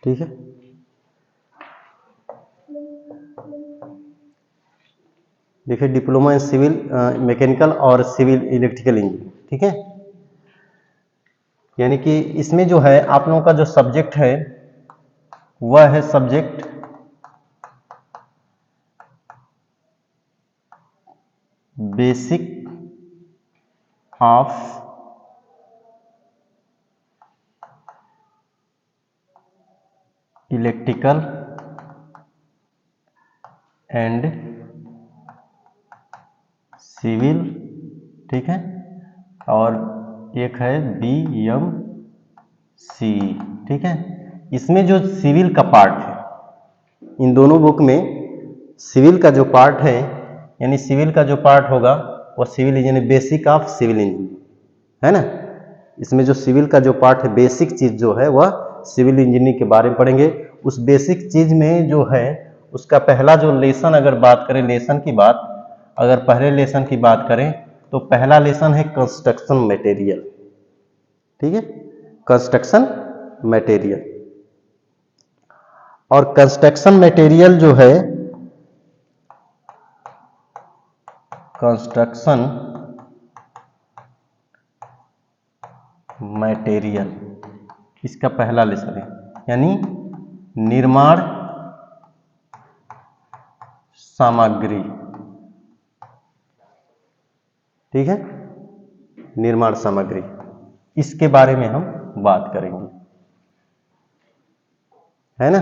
ठीक है। देखिए डिप्लोमा इन सिविल मैकेनिकल और सिविल इलेक्ट्रिकल इंजीनियरिंग, ठीक है। यानी कि इसमें जो है आप लोगों का जो सब्जेक्ट है वह है subject basic of electrical and civil, ठीक है। और एक है BMC, ठीक है। इसमें जो सिविल का पार्ट है, इन दोनों बुक में सिविल का जो पार्ट है, यानी सिविल का जो पार्ट होगा वो civil engineering, basic of civil engineering, है ना। इसमें जो सिविल का जो पार्ट है, बेसिक चीज जो है वह सिविल इंजीनियरिंग के बारे में पढ़ेंगे। उस बेसिक चीज में जो है उसका पहला जो लेसन, अगर बात करें लेसन की बात, अगर पहले लेसन की बात करें तो पहला लेसन है कंस्ट्रक्शन मटेरियल, ठीक है, कंस्ट्रक्शन मटेरियल। और कंस्ट्रक्शन मटेरियल जो है, कंस्ट्रक्शन मटेरियल इसका पहला लेसन है, यानी निर्माण सामग्री, ठीक है, निर्माण सामग्री, इसके बारे में हम बात करेंगे, है ना।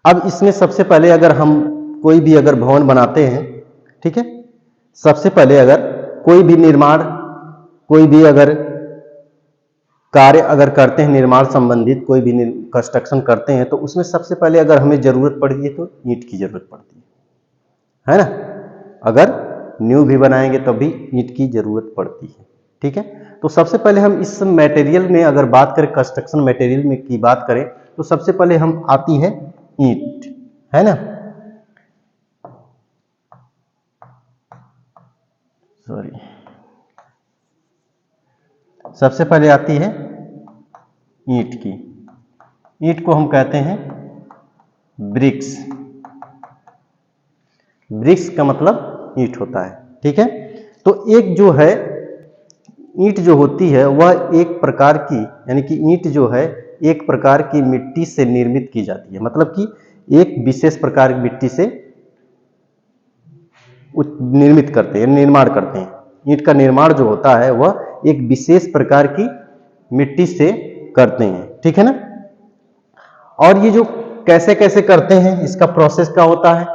अब इसमें सबसे पहले अगर हम कोई भी अगर भवन बनाते हैं, ठीक है, सबसे पहले अगर कोई भी निर्माण, कोई भी अगर कार्य अगर करते हैं निर्माण संबंधित, कोई भी कंस्ट्रक्शन करते हैं तो उसमें सबसे पहले अगर हमें जरूरत पड़ती है तो ईंट की जरूरत पड़ती है ना। अगर न्यू भी बनाएंगे तब भी ईंट की जरूरत पड़ती है, ठीक है। तो सबसे पहले हम इस मटेरियल में अगर बात करें, कंस्ट्रक्शन मटेरियल में की बात करें तो सबसे पहले हम आती है ईंट, है ना। सॉरी, सबसे पहले आती है ईंट की। ईंट को हम कहते हैं ब्रिक्स। ब्रिक्स का मतलब ईंट होता है, ठीक है। तो एक जो है ईंट जो होती है वह एक प्रकार की, यानी कि ईंट जो है एक प्रकार की मिट्टी से निर्मित की जाती है, मतलब कि एक विशेष प्रकार की मिट्टी से निर्मित करते हैं, निर्माण करते हैं। ईंट का निर्माण जो होता है वह एक विशेष प्रकार की मिट्टी से करते हैं, ठीक है ना। और ये जो कैसे कैसे करते हैं, इसका प्रोसेस क्या होता है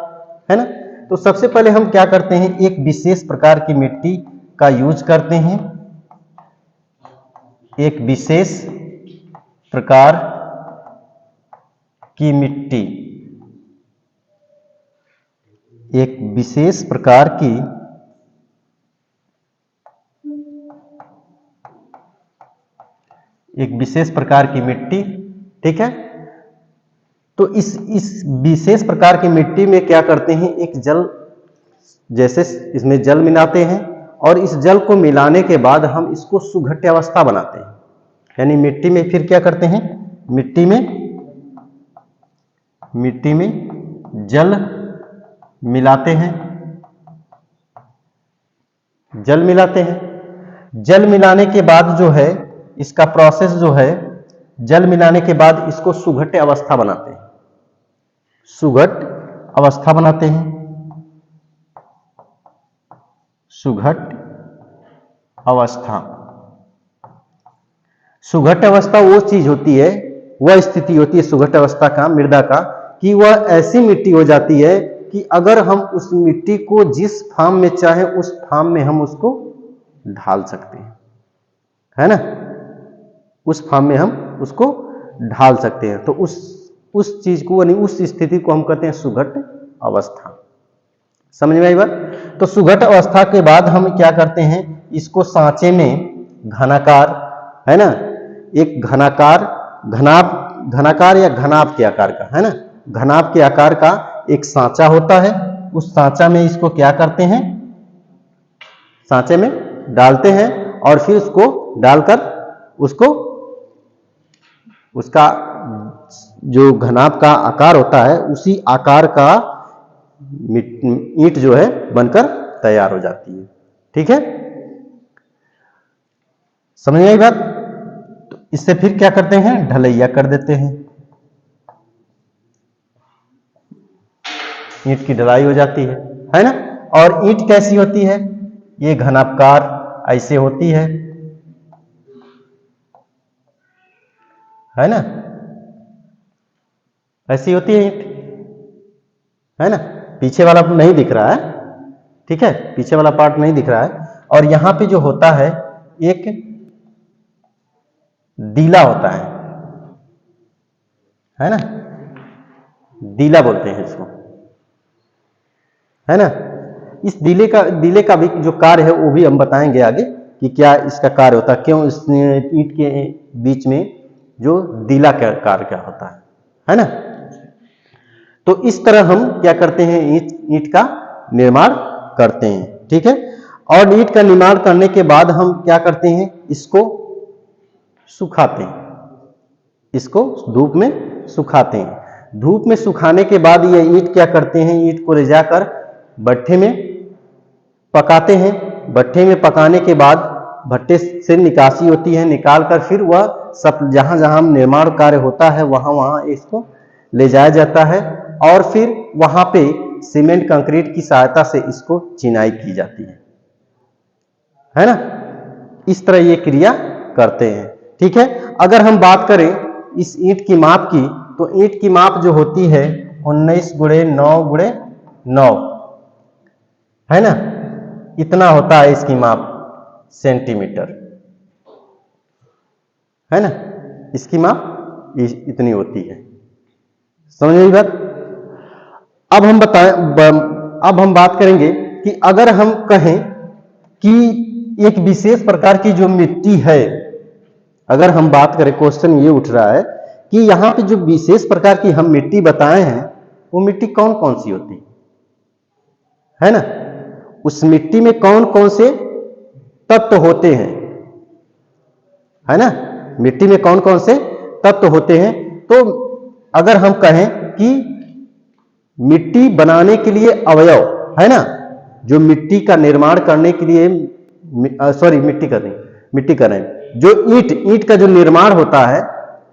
ना। तो सबसे पहले हम क्या करते हैं, एक विशेष प्रकार की मिट्टी का यूज करते हैं, एक विशेष प्रकार की मिट्टी, एक विशेष प्रकार की मिट्टी, ठीक है। तो इस विशेष प्रकार की मिट्टी में क्या करते हैं, एक जल, जैसे इसमें जल मिलाते हैं और इस जल को मिलाने के बाद हम इसको सुघट्य अवस्था बनाते हैं, यानी मिट्टी में फिर क्या करते हैं, मिट्टी में जल मिलाते हैं, जल मिलाते हैं। जल मिलाने के बाद जो है इसका प्रोसेस जो है, जल मिलाने के बाद इसको सुघट्य अवस्था बनाते हैं, सुघट्य अवस्था बनाते हैं। सुघट्य अवस्था, सुघट्य अवस्था वो चीज होती है, वह स्थिति होती है सुघट्य अवस्था का, मृदा का, कि वह ऐसी मिट्टी हो जाती है कि अगर हम उस मिट्टी को जिस फार्म में चाहे उस फार्म में हम उसको ढाल सकते हैं, है ना। उस फार्म में हम उसको ढाल सकते हैं। तो उस चीज को, यानी उस स्थिति को हम कहते हैं सुघट्य अवस्था। समझ में आई बात। तो सुघट्य अवस्था के बाद हम क्या करते हैं, इसको सांचे में घनाकार, है ना, एक घनाकार या घनाभ के आकार का, है ना, घनाभ के आकार का एक सांचा होता है। उस सांचा में इसको क्या करते हैं, सांचे में डालते हैं और फिर उसको डालकर उसको उसका जो घनाभ का आकार होता है उसी आकार का ईंट जो है बनकर तैयार हो जाती है। ठीक है, समझ आई बात? तो इससे फिर क्या करते हैं, ढलैया कर देते हैं, ईंट की ढलाई हो जाती है ना। और ईंट कैसी होती है, ये घनाभकार ऐसे होती है ना, ऐसी होती है ईंट, है ना। पीछे वाला नहीं दिख रहा है, ठीक है, पीछे वाला पार्ट नहीं दिख रहा है। और यहां पे जो होता है एक दीला होता है ना, दीला बोलते हैं इसको, है ना। इस दीले का भी जो कार्य है वो भी हम बताएंगे आगे कि क्या इसका कार्य होता है, क्यों इस ईंट के बीच में जो दीला का कार्य क्या होता है ना। तो इस तरह हम क्या करते हैं, ईंट का निर्माण करते हैं। ठीक है, और ईंट का निर्माण करने के बाद हम क्या करते हैं, इसको सुखाते हैं, इसको धूप में सुखाते हैं। धूप में सुखाने के बाद ये ईंट क्या करते हैं, ईंट को ले जाकर भट्ठे में पकाते हैं। भट्ठे में पकाने के बाद भट्ठे से निकासी होती है, निकालकर फिर वह सब जहां जहां निर्माण कार्य होता है वहां वहां इसको ले जाया जाता है और फिर वहां पे सीमेंट कंक्रीट की सहायता से इसको चिनाई की जाती है ना। इस तरह ये क्रिया करते हैं। ठीक है, अगर हम बात करें इस ईंट की माप की, तो ईंट की माप जो होती है 19 गुणे 9 गुणे 9, है ना, इतना होता है इसकी माप, सेंटीमीटर, है ना, इसकी माप इतनी होती है। समझ गई बात? अब हम बात करेंगे कि अगर हम कहें कि एक विशेष प्रकार की जो मिट्टी है, अगर हम बात करें, क्वेश्चन ये उठ रहा है कि यहां पे जो विशेष प्रकार की हम मिट्टी बताए हैं वो मिट्टी कौन कौन सी होती है ना, उस मिट्टी में कौन कौन से तत्व होते हैं, है ना, मिट्टी में कौन कौन से तत्व होते हैं। तो अगर हम कहें कि मिट्टी बनाने के लिए अवयव, है ना, जो मिट्टी का निर्माण करने के लिए मिट्टी कर रहे हैं, जो ईंट का जो निर्माण होता है,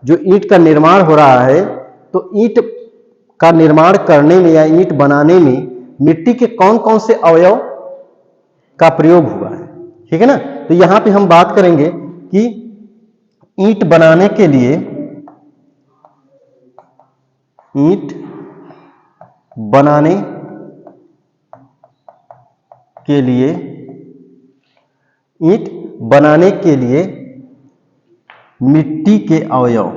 जो ईंट का निर्माण हो रहा है, तो ईंट का निर्माण करने में या ईंट बनाने में मिट्टी के कौन कौन से अवयव का प्रयोग हुआ है। ठीक है ना, तो यहां पे हम बात करेंगे कि ईंट बनाने के लिए, ईंट बनाने के लिए, ईंट बनाने के लिए मिट्टी के अवयव,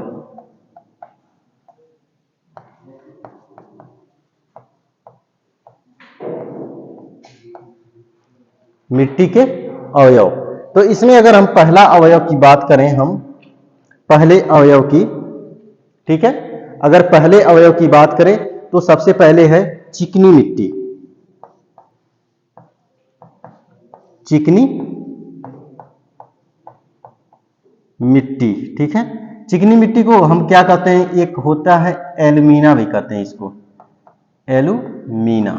मिट्टी के अवयव। तो इसमें अगर हम पहला अवयव की बात करें, हम पहले अवयव की, ठीक है, अगर पहले अवयव की बात करें तो सबसे पहले है चिकनी मिट्टी, चिकनी मिट्टी। ठीक है, चिकनी मिट्टी को हम क्या कहते हैं, एक होता है एल्यूमिना भी कहते हैं इसको, एल्यूमिना,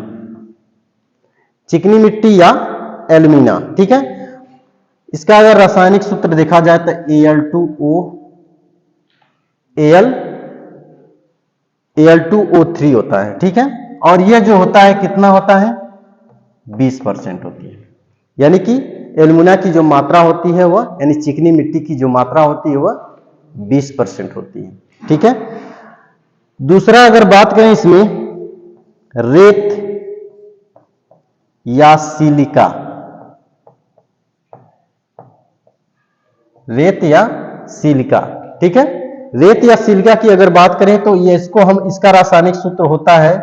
चिकनी मिट्टी या एल्यूमिना। ठीक है, इसका अगर रासायनिक सूत्र देखा जाए तो Al2O Al2O3 होता है। ठीक है, और यह जो होता है कितना होता है, 20% होती है, यानी कि एल्यूमिना की जो मात्रा होती है वह, यानी चिकनी मिट्टी की जो मात्रा होती है वह 20% होती है। ठीक है, दूसरा अगर बात करें इसमें रेत या सिलिका, रेत या सिलिका। ठीक है, रेत या सिलिका की अगर बात करें तो ये इसको हम, इसका रासायनिक सूत्र होता है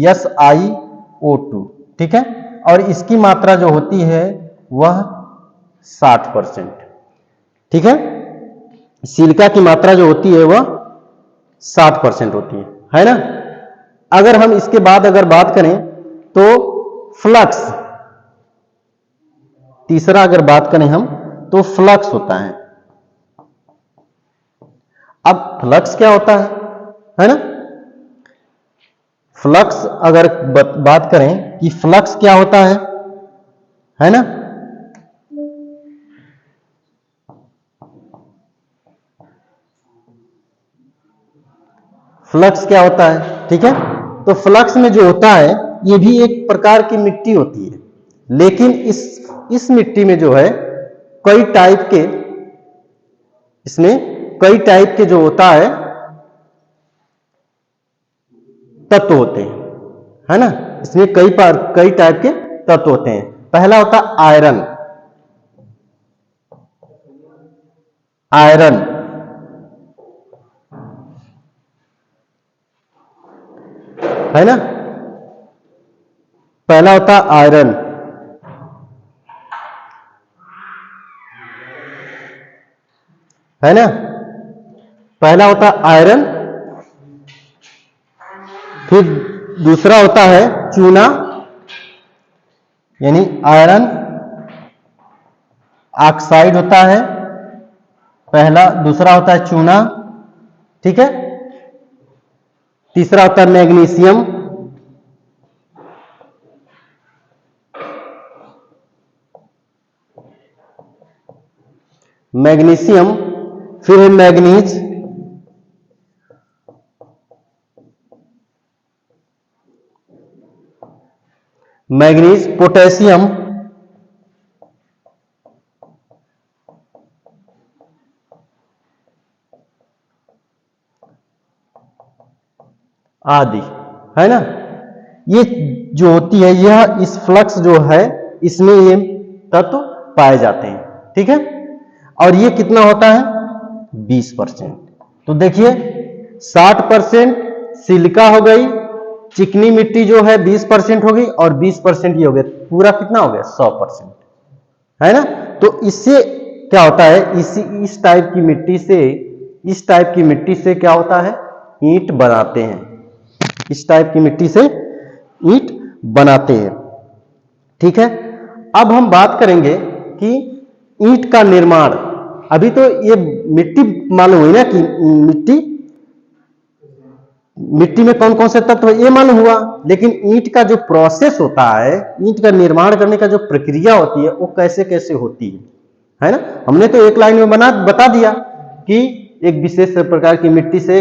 SiO2। ठीक है, और इसकी मात्रा जो होती है वह 60%। ठीक है, सिलिका की मात्रा जो होती है वह 60% होती है ना। अगर हम इसके बाद अगर बात करें तो फ्लक्स, तीसरा अगर बात करें हम तो फ्लक्स होता है। अब फ्लक्स क्या होता है ना? फ्लक्स अगर बात करें कि फ्लक्स क्या होता है ना? फ्लक्स क्या होता है, ठीक है? तो फ्लक्स में जो होता है ये भी एक प्रकार की मिट्टी होती है, लेकिन इस मिट्टी में जो है कई टाइप के, इसमें कई टाइप के जो होता है तत्व होते हैं, है ना? इसमें कई टाइप के तत्व होते हैं। पहला होता है आयरन। आयरन, है ना? पहला होता है आयरन, है ना? पहला होता है आयरन। फिर दूसरा होता है चूना, यानी आयरन ऑक्साइड होता है पहला। दूसरा होता है चूना, ठीक है? तीसरा होता है मैग्नीशियम। मैग्नीशियम, फिर है मैग्नीज, मैग्नीज, पोटेशियम, आदि, है ना? ये जो होती है, यह इस फ्लक्स जो है इसमें ये तत्व पाए जाते हैं, ठीक है? और ये कितना होता है? 20%। तो देखिए 60% सिलिका हो गई, चिकनी मिट्टी जो है 20% हो गई, और 20% ये हो गया, पूरा कितना हो गया? 100%, है ना? तो इससे क्या होता है, इस टाइप की मिट्टी से, इस टाइप की मिट्टी से क्या होता है? ईंट बनाते हैं। इस टाइप की मिट्टी से ईंट बनाते हैं, ठीक है? अब हम बात करेंगे कि ईंट का निर्माण। अभी तो ये मिट्टी मालूम हुई ना कि मिट्टी में कौन कौन से तत्व है ये मालूम हुआ, लेकिन ईंट का जो प्रोसेस होता है, ईंट का निर्माण करने का जो प्रक्रिया होती है वो कैसे कैसे होती है ना? हमने तो एक लाइन में बता दिया कि एक विशेष प्रकार की मिट्टी से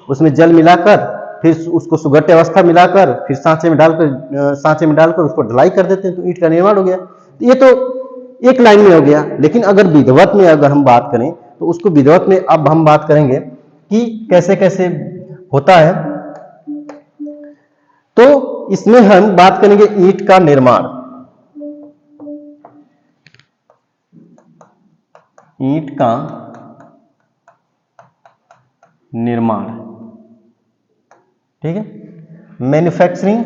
उसमें जल मिलाकर, फिर उसको सुगठ्य अवस्था मिलाकर, फिर सांचे में डालकर उसको ढलाई कर देते हैं, तो ईंट का निर्माण हो गया। ये तो एक लाइन में हो गया। लेकिन अगर विधिवत में अगर हम बात करें तो उसको विधिवत में अब हम बात करेंगे कि कैसे कैसे होता है। तो इसमें हम बात करेंगे ईंट का निर्माण। ईंट का निर्माण, ठीक है? मैन्युफैक्चरिंग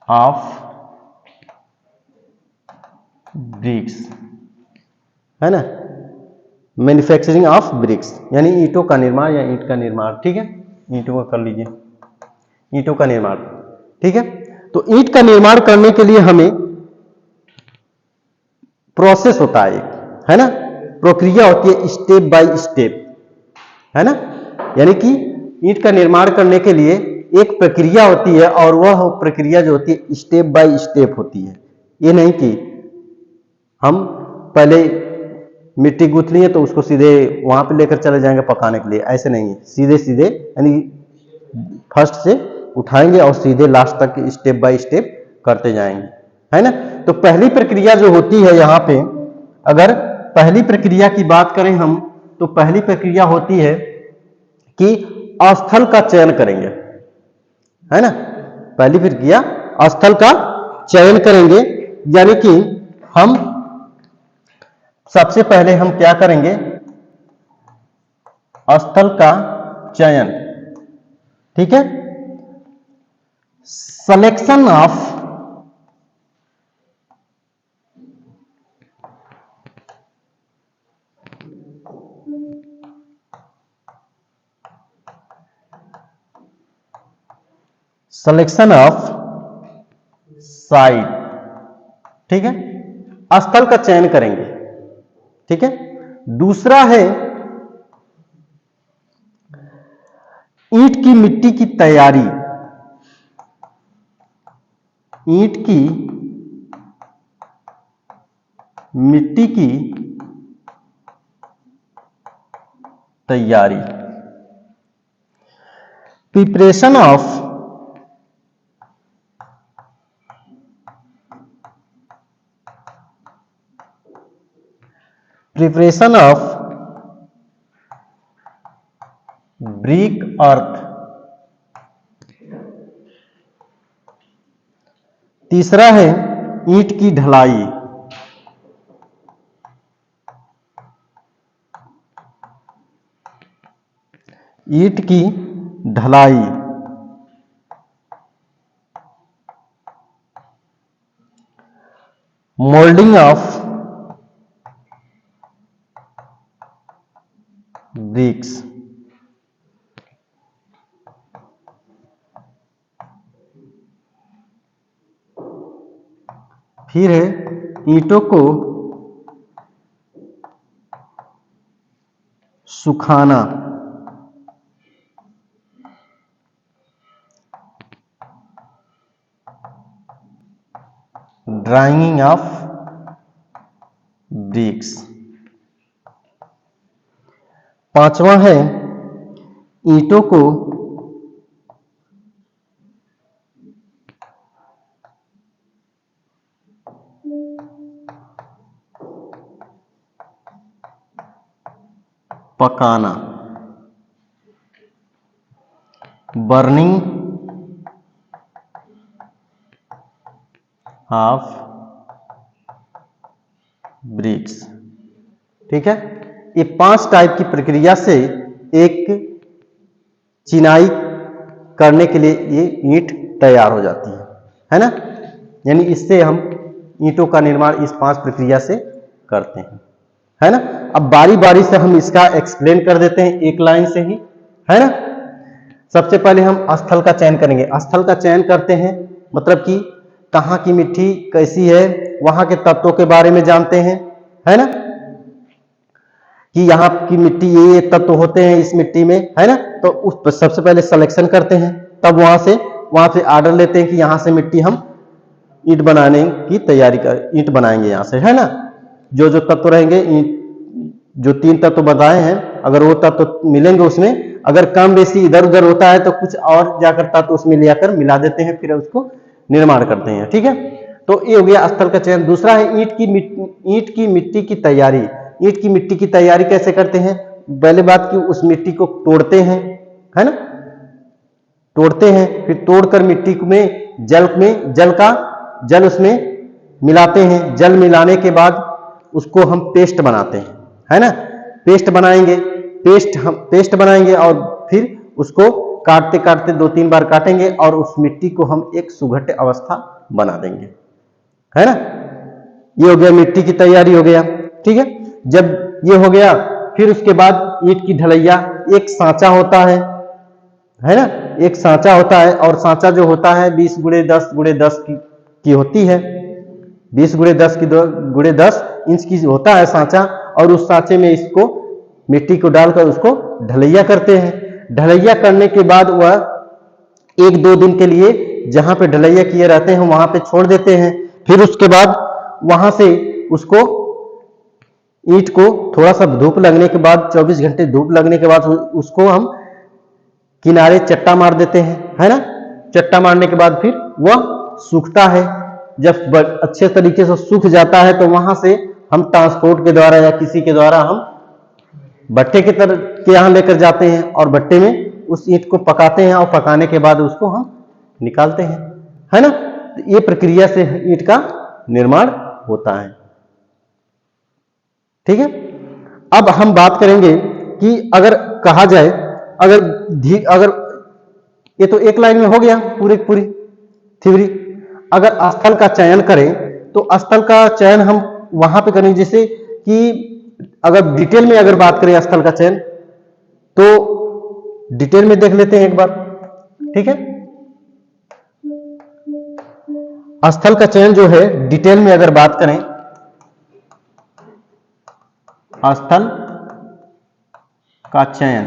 ऑफ ब्रिक्स, है ना? मैन्युफैक्चरिंग ऑफ ब्रिक्स यानी ईंटों का निर्माण या ईंट का निर्माण, ठीक है? ईंटों का कर लीजिए, ईंटों का निर्माण, ठीक है? तो ईंट का निर्माण करने के लिए हमें प्रोसेस होता है ना? प्रक्रिया होती है स्टेप बाय स्टेप, है ना? यानी कि ईंट का निर्माण करने के लिए एक प्रक्रिया होती है, और वह प्रक्रिया जो होती है स्टेप बाय स्टेप होती है। ये नहीं कि हम पहले मिट्टी गूंथ लिए तो उसको सीधे वहां पे लेकर चले जाएंगे पकाने के लिए, ऐसे नहीं है। सीधे सीधे यानी फर्स्ट से उठाएंगे और सीधे लास्ट तक स्टेप बाय स्टेप करते जाएंगे, है ना? तो पहली प्रक्रिया जो होती है यहाँ पे, अगर पहली प्रक्रिया की बात करें हम, तो पहली प्रक्रिया होती है कि स्थल का चयन करेंगे, है ना? पहली प्रक्रिया स्थल का चयन करेंगे, यानी कि हम सबसे पहले हम क्या करेंगे? स्थल का चयन, ठीक है? सिलेक्शन ऑफ साइट, ठीक है? स्थल का चयन करेंगे। ठीक है, दूसरा है ईंट की मिट्टी की तैयारी। ईंट की मिट्टी की तैयारी, प्रिपरेशन ऑफ ब्रिक अर्थ। तीसरा है ईंट की ढलाई। ईंट की ढलाई, मोल्डिंग ऑफ ब्रिक्स। फिर है ईंटों को सुखाना, ड्राइंग ऑफ ब्रिक्स। पांचवा है ईंटों को पकाना, बर्निंग ऑफ ब्रिक्स। ठीक है, ये 5 टाइप की प्रक्रिया से एक चिनाई करने के लिए ये ईंट तैयार हो जाती है ना। यानी इससे हम ईंटों का निर्माण इस 5 प्रक्रिया से करते हैं, है ना। अब बारी बारी से हम इसका एक्सप्लेन कर देते हैं एक लाइन से ही, है ना। सबसे पहले हम स्थल का चयन करेंगे। स्थल का चयन करते हैं मतलब कि कहाँ की मिट्टी कैसी है, वहां के तत्वों के बारे में जानते हैं, है ना, कि यहाँ की मिट्टी ये तत्व होते हैं इस मिट्टी में, है ना। तो उस पर सबसे पहले सिलेक्शन करते हैं, तब वहां से आर्डर लेते हैं कि यहाँ से मिट्टी हम ईंट बनाने की तैयारी कर, ईंट बनाएंगे यहाँ से, है ना। जो जो तत्व रहेंगे, ईंट जो 3 तत्व बताए हैं, अगर वो तत्व मिलेंगे उसमें, अगर कम बेसी इधर उधर होता है तो कुछ और जाकर तत्व उसमें ले आकर मिला देते हैं, फिर उसको निर्माण करते हैं। ठीक है, तो ये हो गया स्थल का चयन। दूसरा है ईंट की मिट्टी की तैयारी। ईंट की मिट्टी की तैयारी कैसे करते हैं? पहले बात की उस मिट्टी को तोड़ते हैं, है ना, तोड़ते हैं, फिर तोड़कर मिट्टी में जल उसमें मिलाते हैं। जल मिलाने के बाद उसको हम पेस्ट बनाते हैं, है ना। पेस्ट बनाएंगे और फिर उसको काटते काटते 2-3 बार काटेंगे और उस मिट्टी को हम एक सुघट्य अवस्था बना देंगे, है ना। ये हो गया मिट्टी की तैयारी हो गया। ठीक है, जब ये हो गया फिर उसके बाद ईंट की ढलैया। एक सांचा होता है ना, एक सांचा होता है, और सांचा जो होता है 20x10x10 की होती है। 20x10 इंच की होता है सांचा, और उस सांचे में इसको मिट्टी को डालकर उसको ढलैया करते हैं। ढलैया करने के बाद वह 1-2 दिन के लिए जहां पे ढलैया किए रहते हैं वहां पे छोड़ देते हैं। फिर उसके बाद वहां से उसको ईंट को थोड़ा सा धूप लगने के बाद, 24 घंटे धूप लगने के बाद उसको हम किनारे चट्टा मार देते हैं, है ना। चट्टा मारने के बाद फिर वह सूखता है। जब अच्छे तरीके से सूख जाता है तो वहां से हम ट्रांसपोर्ट के द्वारा या किसी के द्वारा हम भट्टे के यहाँ लेकर जाते हैं, और भट्टे में उस ईंट को पकाते हैं, और पकाने के बाद उसको हम निकालते हैं, है ना। ये प्रक्रिया से ईंट का निर्माण होता है। ठीक है, अब हम बात करेंगे कि अगर कहा जाए, अगर ये तो एक लाइन में हो गया पूरी थ्योरी। अगर स्थल का चयन करें तो स्थल का चयन हम वहां पे करें, जैसे कि अगर डिटेल में अगर बात करें स्थल का चयन, तो डिटेल में देख लेते हैं एक बार। ठीक है, स्थल का चयन जो है डिटेल में अगर बात करें स्थल का चयन,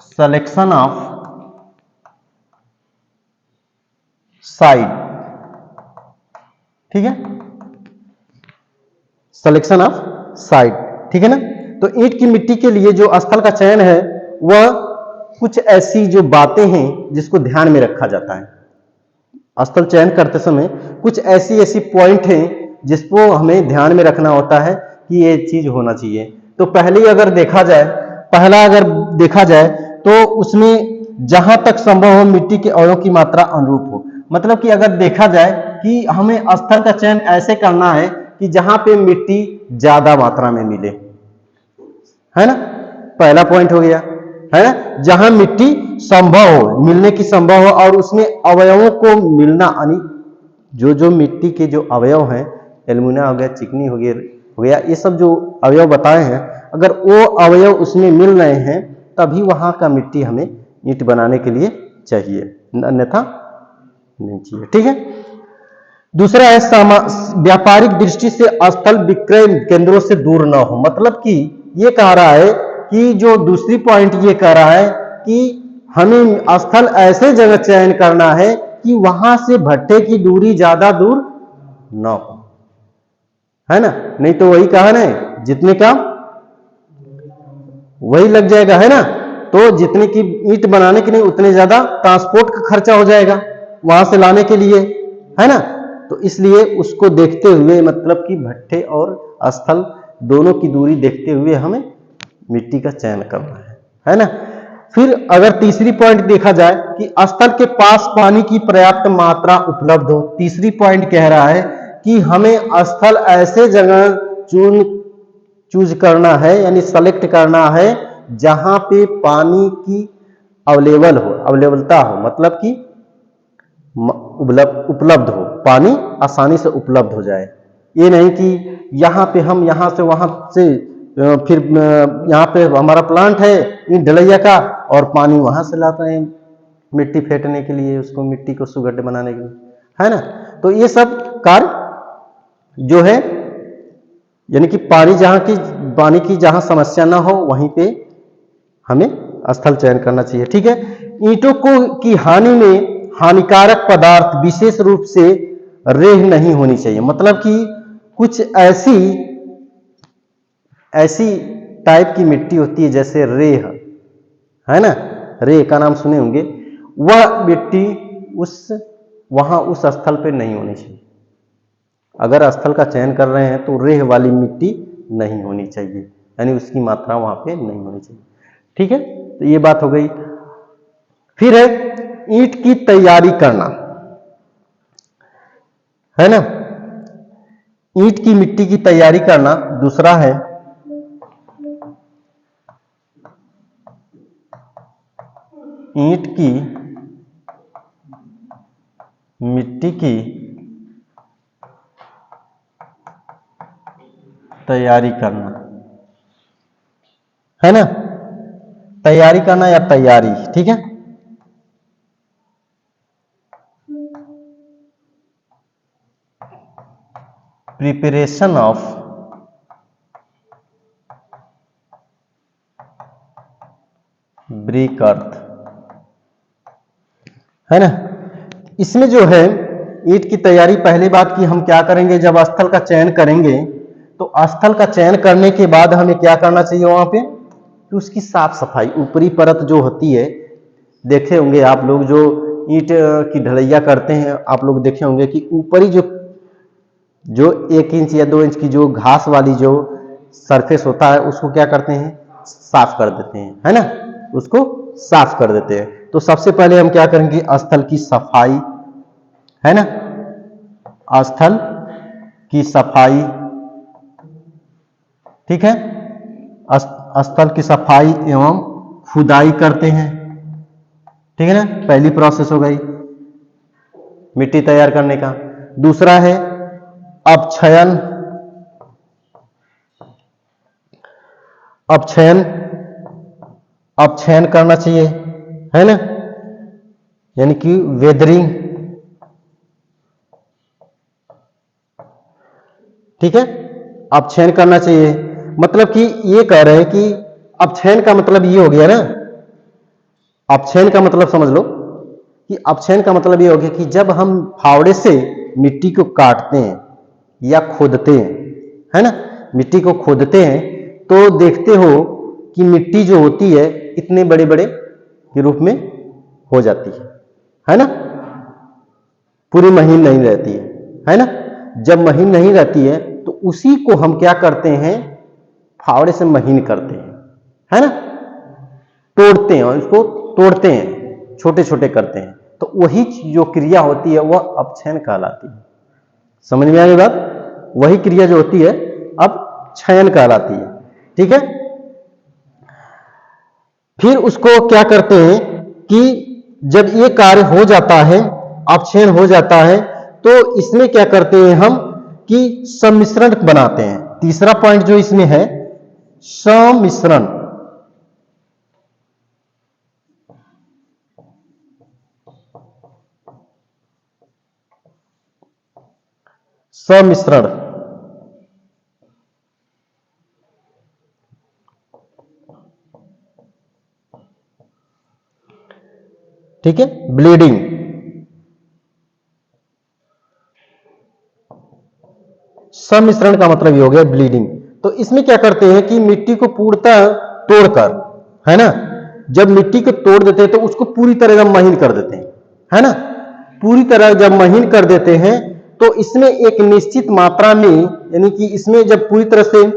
सिलेक्शन ऑफ साइड, ठीक है, सिलेक्शन ऑफ साइड, ठीक है ना। तो ईंट की मिट्टी के लिए जो स्थल का चयन है वह कुछ ऐसी जो बातें हैं जिसको ध्यान में रखा जाता है। स्थल चयन करते समय कुछ ऐसी ऐसी पॉइंट हैं जिसको हमें ध्यान में रखना होता है कि ये चीज होना चाहिए। तो पहला अगर देखा जाए तो उसमें जहां तक संभव हो मिट्टी के अवयवों की मात्रा अनुरूप हो। मतलब कि अगर देखा जाए कि हमें स्थल का चयन ऐसे करना है कि जहां पे मिट्टी ज्यादा मात्रा में मिले, है ना, पहला पॉइंट हो गया, है ना, जहां मिट्टी संभव हो, मिलने की संभव हो और उसमें अवयवों को मिलना, यानी जो मिट्टी के जो अवयव हैं, एल्युमिना हो गया, चिकनी हो गया, ये सब जो अवयव बताए हैं, अगर वो अवयव उसमें मिल रहे हैं तभी वहां का मिट्टी हमें ईंट बनाने के लिए चाहिए, अन्यथा नहीं चाहिए, ठीक है। दूसरा है व्यापारिक दृष्टि से स्थल विक्रय केंद्रों से दूर न हो। मतलब कि ये कह रहा है कि जो दूसरी पॉइंट ये कह रहा है कि हमें स्थल ऐसे जगह चयन करना है कि वहां से भट्टे की दूरी ज्यादा दूर न हो, है ना, नहीं तो वही कहा ना, जितने का वही लग जाएगा, है ना। तो जितने की ईंट बनाने के लिए उतने ज्यादा ट्रांसपोर्ट का खर्चा हो जाएगा वहां से लाने के लिए, है ना। तो इसलिए उसको देखते हुए, मतलब कि भट्ठे और स्थल दोनों की दूरी देखते हुए हमें मिट्टी का चयन करना है ना। फिर अगर तीसरी पॉइंट देखा जाए कि स्थल के पास पानी की पर्याप्त मात्रा उपलब्ध हो। तीसरी पॉइंट कह रहा है कि हमें स्थल ऐसे जगह चूज करना है, यानी सेलेक्ट करना है जहां पे पानी की अवेलेबलता हो, मतलब कि उपलब्ध हो, पानी आसानी से उपलब्ध हो जाए। ये नहीं कि यहाँ पे हम यहाँ से वहां से फिर यहाँ पे हमारा प्लांट है ईंट ढलैया का और पानी वहां से लाते हैं मिट्टी फेंटने के लिए, उसको मिट्टी को सुगढ़ बनाने के लिए, है ना। तो ये सब कार्य जो है, यानी कि पानी की जहां समस्या ना हो वहीं पे हमें स्थल चयन करना चाहिए, ठीक है। ईंटों की हानि में हानिकारक पदार्थ विशेष रूप से रेह नहीं होनी चाहिए। मतलब कि कुछ ऐसी टाइप की मिट्टी होती है जैसे रेह, है ना, रेह का नाम सुने होंगे, वह मिट्टी उस स्थल पे नहीं होनी चाहिए। अगर स्थल का चयन कर रहे हैं तो रेह वाली मिट्टी नहीं होनी चाहिए, यानी उसकी मात्रा वहां पे नहीं होनी चाहिए, ठीक है। तो ये बात हो गई। फिर है ईंट की तैयारी करना, है ना, ईंट की मिट्टी की तैयारी करना। दूसरा है ईंट की मिट्टी की तैयारी करना, है ना, तैयारी करना या तैयारी, ठीक है। प्रिपरेशन ऑफ ब्रिक अर्थ, है ना। इसमें जो है ईंट की तैयारी, पहली बात कि हम क्या करेंगे जब स्थल का चयन करेंगे, तो स्थल का चयन करने के बाद हमें क्या करना चाहिए वहां पे, कि उसकी साफ सफाई, ऊपरी परत जो होती है, देखे होंगे आप लोग जो ईंट की ढलैया करते हैं, आप लोग देखे होंगे कि ऊपरी जो 1 इंच या 2 इंच की जो घास वाली जो सरफेस होता है उसको क्या करते हैं, साफ कर देते हैं, है ना, उसको साफ कर देते हैं। तो सबसे पहले हम क्या करेंगे, स्थल की सफाई, है ना, स्थल की सफाई, ठीक है, स्थल की सफाई एवं खुदाई करते हैं, ठीक है ना, पहली प्रोसेस हो गई मिट्टी तैयार करने का। दूसरा है अपक्षयन, अपक्षयन करना चाहिए, है ना, यानी कि वेदरिंग, ठीक है। अपक्षयन करना चाहिए। मतलब कि ये कह रहे हैं कि अपक्षयन का मतलब ये हो गया ना, अपक्षयन का मतलब समझ लो कि अपक्षयन का मतलब ये हो गया कि जब हम फावड़े से मिट्टी को काटते हैं या खोदते हैं, है ना, मिट्टी को खोदते हैं तो देखते हो कि मिट्टी जो होती है इतने बड़े बड़े के रूप में हो जाती है ना, पूरी महीन नहीं रहती है ना। जब महीन नहीं रहती है तो उसी को हम क्या करते हैं, फावड़े से महीन करते हैं, है ना, तोड़ते हैं और इसको तोड़ते हैं, छोटे छोटे करते हैं, तो वही जो क्रिया होती है वह अपक्षयन कहलाती है। समझ में आ गई बात? वही क्रिया जो होती है अपक्षयन कहलाती है। ठीक है, फिर उसको क्या करते हैं कि जब ये कार्य हो जाता है, अपक्षयन हो जाता है, तो इसमें क्या करते हैं हम कि सम्मिश्रण बनाते हैं। तीसरा पॉइंट जो इसमें है सम्मिश्रण। सम्मिश्रण ठीक है, ब्लीडिंग। सम्मिश्रण का मतलब ये हो गया ब्लीडिंग। तो इसमें क्या करते हैं कि मिट्टी को पूर्णतः तोड़कर, है ना, जब मिट्टी को तोड़ देते हैं तो उसको पूरी तरह से महीन कर देते हैं, है ना, पूरी तरह जब महीन कर देते हैं तो इसमें एक निश्चित मात्रा में, यानी कि इसमें जब पूरी तरह से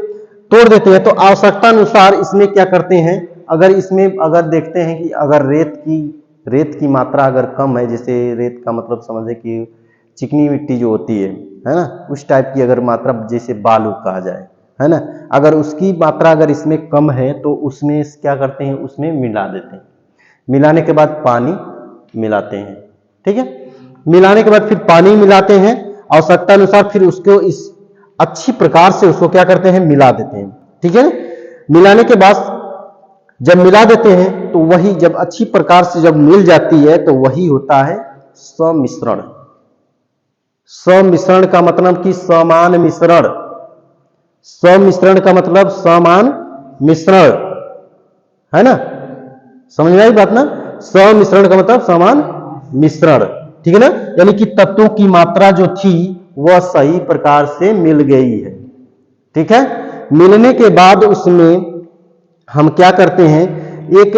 तोड़ देते हैं तो आवश्यकता अनुसार इसमें क्या करते हैं, अगर इसमें अगर देखते हैं कि अगर रेत की मात्रा अगर कम है, जैसे रेत का मतलब समझे कि चिकनी मिट्टी जो होती है ना, उस टाइप की अगर मात्रा, जैसे बालू कहा जाए, है ना, अगर उसकी मात्रा अगर इसमें कम है तो उसमें क्या करते हैं, उसमें मिला देते हैं। मिलाने के बाद पानी मिलाते हैं। ठीक है, मिलाने के बाद फिर पानी मिलाते हैं, आवश्यकता अनुसार फिर उसको इस अच्छी प्रकार से उसको क्या करते हैं, मिला देते हैं। ठीक है, मिलाने के बाद जब मिला देते हैं तो वही जब अच्छी प्रकार से जब मिल जाती है तो वही होता है सम्मिश्रण। सम्मिश्रण का मतलब कि समान मिश्रण। सम्मिश्रण का मतलब समान मिश्रण, है ना, समझ में आई बात ना। सम्मिश्रण का मतलब समान मिश्रण, ठीक है ना, यानी कि तत्वों की मात्रा जो थी वह सही प्रकार से मिल गई है। ठीक है, मिलने के बाद उसमें हम क्या करते हैं, एक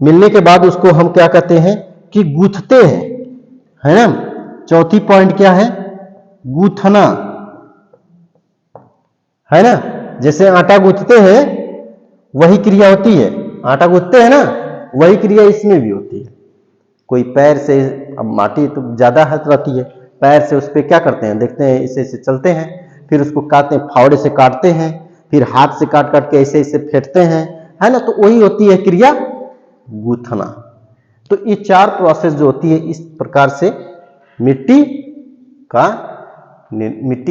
मिलने के बाद उसको हम क्या कहते हैं कि गूंथते हैं, है ना। चौथी पॉइंट क्या है, गूंथना, है ना, जैसे आटा गूंथते हैं वही क्रिया होती है, आटा गूंथते हैं ना, वही क्रिया इसमें भी होती है। कोई पैर से, अब माटी तो ज्यादा हाथ रहती है, पैर से उस पर क्या करते हैं, देखते हैं इसे इसे चलते हैं, फिर उसको काटते हैं, फावड़े से काटते हैं, फिर हाथ से काट काट के ऐसे ऐसे फेंटते हैं, है ना, तो वही होती है क्रिया गूंथना। तो ये चार प्रोसेस जो होती है इस प्रकार से मिट्टी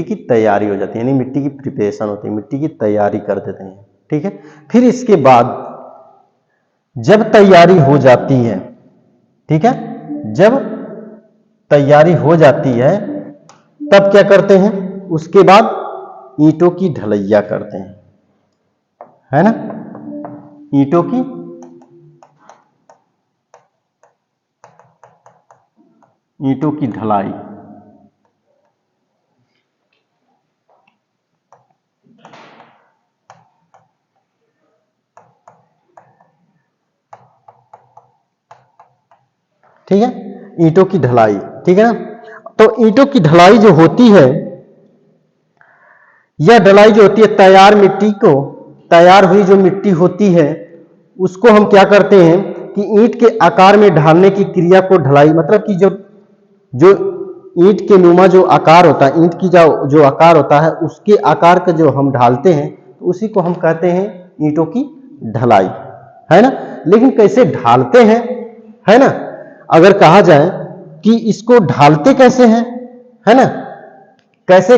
की तैयारी हो जाती है, यानी मिट्टी की प्रिपरेशन होती है, मिट्टी की तैयारी कर देते हैं। ठीक है, फिर इसके बाद जब तैयारी हो जाती है, ठीक है, जब तैयारी हो जाती है तब क्या करते हैं, उसके बाद ईंटों की ढलैया करते हैं, है ना, ईंटों की ढलाई। ठीक है, ईंटों की ढलाई, ठीक है ना। तो ईंटों की ढलाई जो होती है, यह ढलाई जो होती है तैयार मिट्टी को, तैयार हुई जो मिट्टी होती है उसको हम क्या करते हैं कि ईंट के आकार में ढालने की क्रिया को ढलाई, मतलब कि जो ईंट के नुमा जो आकार होता है, ईंट की जो आकार होता है उसके आकार का जो हम ढालते हैं तो उसी को हम कहते हैं ईंटों की ढलाई, है ना। लेकिन कैसे ढालते हैं, है ना, अगर कहा जाए कि इसको ढालते कैसे हैं, है ना, कैसे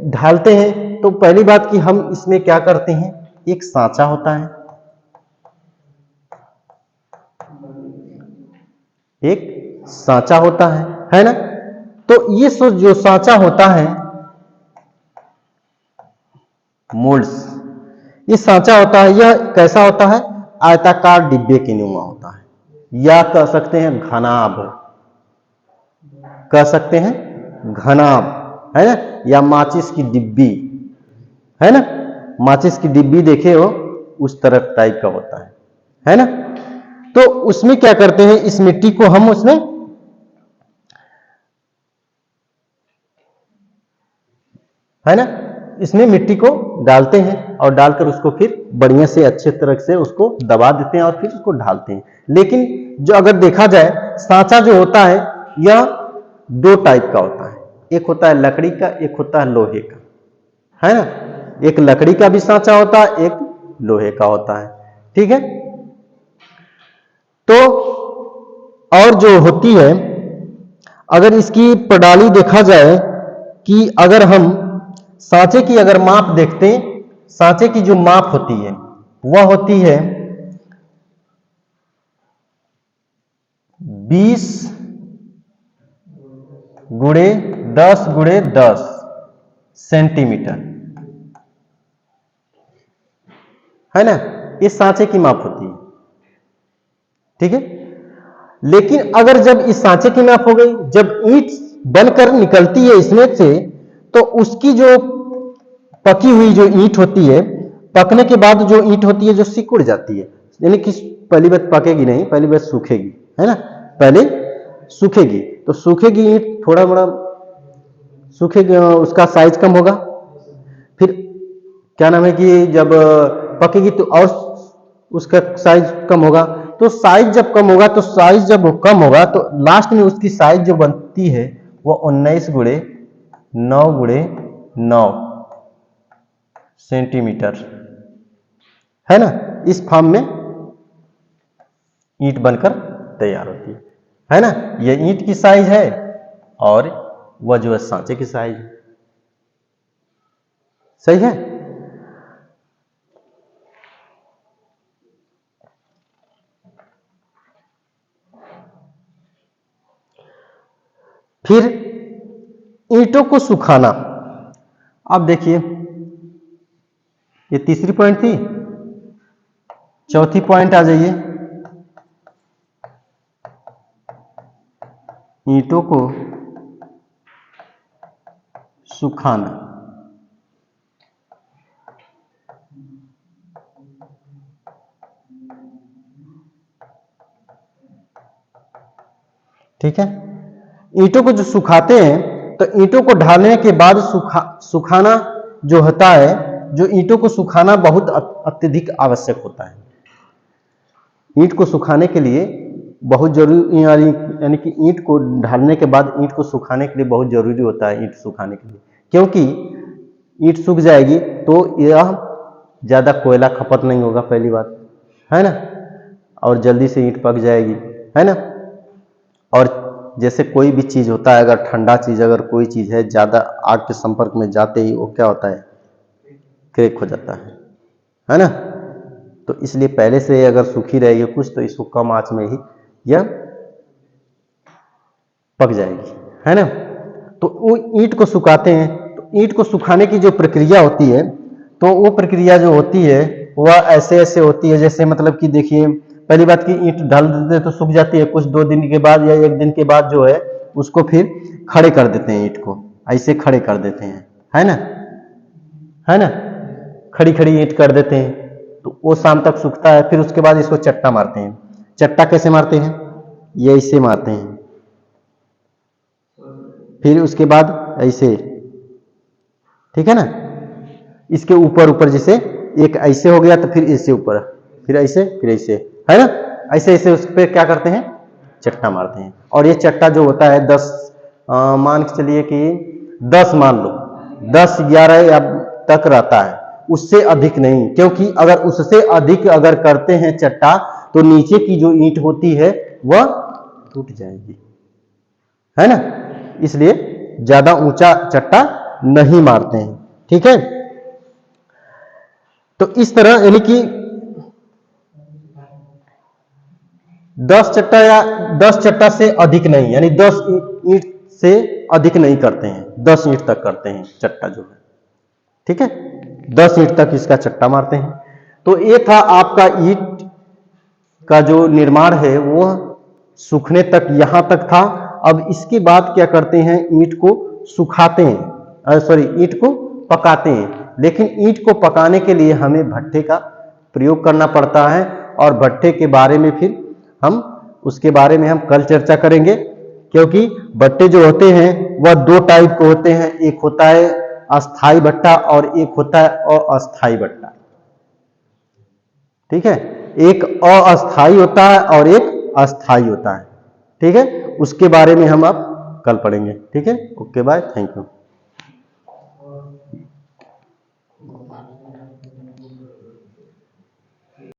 ढालते हैं, तो पहली बात कि हम इसमें क्या करते हैं, एक सांचा होता है, एक सांचा होता है ना। तो ये जो सांचा होता है मोल्ड्स। ये सांचा होता है, यह कैसा होता है? आयताकार डिब्बे के नुमा होता है, या कह सकते हैं घनाभ, कह सकते हैं घनाभ, है ना, या माचिस की डिब्बी, है ना, माचिस की डिब्बी देखे हो उस तरह टाइप का होता है ना। तो उसमें क्या करते हैं, इस मिट्टी को हम उसमें है ना, इसमें मिट्टी को डालते हैं और डालकर उसको फिर बढ़िया से अच्छे तरह से उसको दबा देते हैं और फिर उसको ढालते हैं। लेकिन जो अगर देखा जाए सांचा जो होता है यह दो टाइप का होता है, एक होता है लकड़ी का, एक होता है लोहे का, है ना। एक लकड़ी का भी सांचा होता है, एक लोहे का होता है, ठीक है। तो और जो होती है, अगर इसकी प्रणाली देखा जाए कि अगर हम सांचे की अगर माप देखते हैं, सांचे की जो माप होती है वह होती है 20 गुणे 10 गुणे 10 सेंटीमीटर, है ना, ये सांचे की माप होती है, ठीक है। लेकिन अगर जब इस सांचे की माप हो गई, जब ईंट बनकर निकलती है इसमें से, तो उसकी जो पकी हुई जो ईंट होती है, पकने के बाद जो ईंट होती है जो सिकुड़ जाती है, यानी कि पहली बात पकेगी नहीं, पहली बात सूखेगी, है ना, पहले सूखेगी, तो सूखेगी ईंट, थोड़ा बड़ा सूखेगी, उसका साइज कम होगा, फिर क्या नाम है कि जब पकेगी तो और उसका साइज कम होगा, तो साइज जब कम होगा, तो साइज जब कम होगा तो लास्ट में उसकी साइज जो बनती है वो 19 गुणे 9 गुणे 9 सेंटीमीटर, है ना, इस फॉर्म में ईंट बनकर तैयार होती है ना। ये ईंट की साइज है और वह जो है सांचे की साइज है, सही है। फिर ईंटों को सुखाना, अब देखिए ये तीसरी पॉइंट थी, चौथी पॉइंट आ जाइए, ईंटों को सुखाना। ठीक है, ईंटों को जो सुखाते हैं, तो ईंटों को ढालने के बाद सुखाना जो होता है, जो ईंटों को सुखाना बहुत अत्यधिक आवश्यक होता है। ईंट को सुखाने के लिए बहुत जरूरी, यानी कि ईंट को ढालने के बाद ईंट को सुखाने के लिए बहुत जरूरी होता है ईंट सुखाने के लिए, क्योंकि ईंट सूख जाएगी तो यह ज़्यादा कोयला खपत नहीं होगा, पहली बात, है ना, और जल्दी से ईंट पक जाएगी, है ना। और जैसे कोई भी चीज़ होता है, अगर ठंडा चीज़, अगर कोई चीज़ है ज़्यादा आग के संपर्क में जाते ही वो क्या होता है, क्रैक हो जाता है ना। तो इसलिए पहले से अगर सूखी रहेगी कुछ, तो इसको कम आंच में ही यह पक जाएगी, है ना। तो वो ईंट को सुखाते हैं, तो ईंट को सुखाने की जो प्रक्रिया होती है, तो वो प्रक्रिया जो होती है वह ऐसे ऐसे होती है, जैसे मतलब कि देखिए, पहली बात की ईंट ढाल देते हैं तो सूख जाती है, कुछ 2 दिन के बाद या 1 दिन के बाद जो है उसको फिर खड़े कर देते हैं, ईंट को ऐसे खड़े कर देते हैं, है ना, है ना, खड़ी खड़ी ईंट कर देते हैं, तो वो शाम तक सूखता है। फिर उसके बाद इसको चट्टा मारते हैं। चट्टा कैसे मारते हैं, ये ऐसे मारते हैं, फिर उसके बाद ऐसे, ठीक है ना, इसके ऊपर ऊपर, जैसे एक ऐसे हो गया तो फिर इससे ऊपर, फिर ऐसे, फिर ऐसे, है ना, ऐसे ऐसे उस पर क्या करते हैं, चट्टा मारते हैं। और ये चट्टा जो होता है 10 मान के चलिए कि 10 मान लो, 10 11 या तक रहता है, उससे अधिक नहीं, क्योंकि अगर उससे अधिक अगर करते हैं चट्टा तो नीचे की जो ईंट होती है वह टूट जाएगी, है ना, इसलिए ज्यादा ऊंचा चट्टा नहीं मारते हैं, ठीक है। तो इस तरह यानी कि 10 चट्टा या 10 चट्टा से अधिक नहीं, यानी 10 ईंट से अधिक नहीं करते हैं, 10 ईंट तक करते हैं चट्टा जो है, ठीक है, 10 ईंट तक इसका चट्टा मारते हैं। तो ये था आपका ईंट का जो निर्माण है वो सूखने तक यहां तक था। अब इसके बाद क्या करते हैं, ईंट को सुखाते हैं, सॉरी ईंट को पकाते हैं। लेकिन ईंट को पकाने के लिए हमें भट्ठे का प्रयोग करना पड़ता है, और भट्ठे के बारे में फिर हम उसके बारे में हम कल चर्चा करेंगे, क्योंकि भट्टे जो होते हैं वह दो टाइप के होते हैं, एक होता है अस्थाई भट्टा और एक होता है अस्थाई भट्टा। ठीक है, एक अस्थाई होता है और एक अस्थाई होता है। ठीक है, उसके बारे में हम अब कल पढ़ेंगे। ठीक है, ओके बाय, थैंक यू।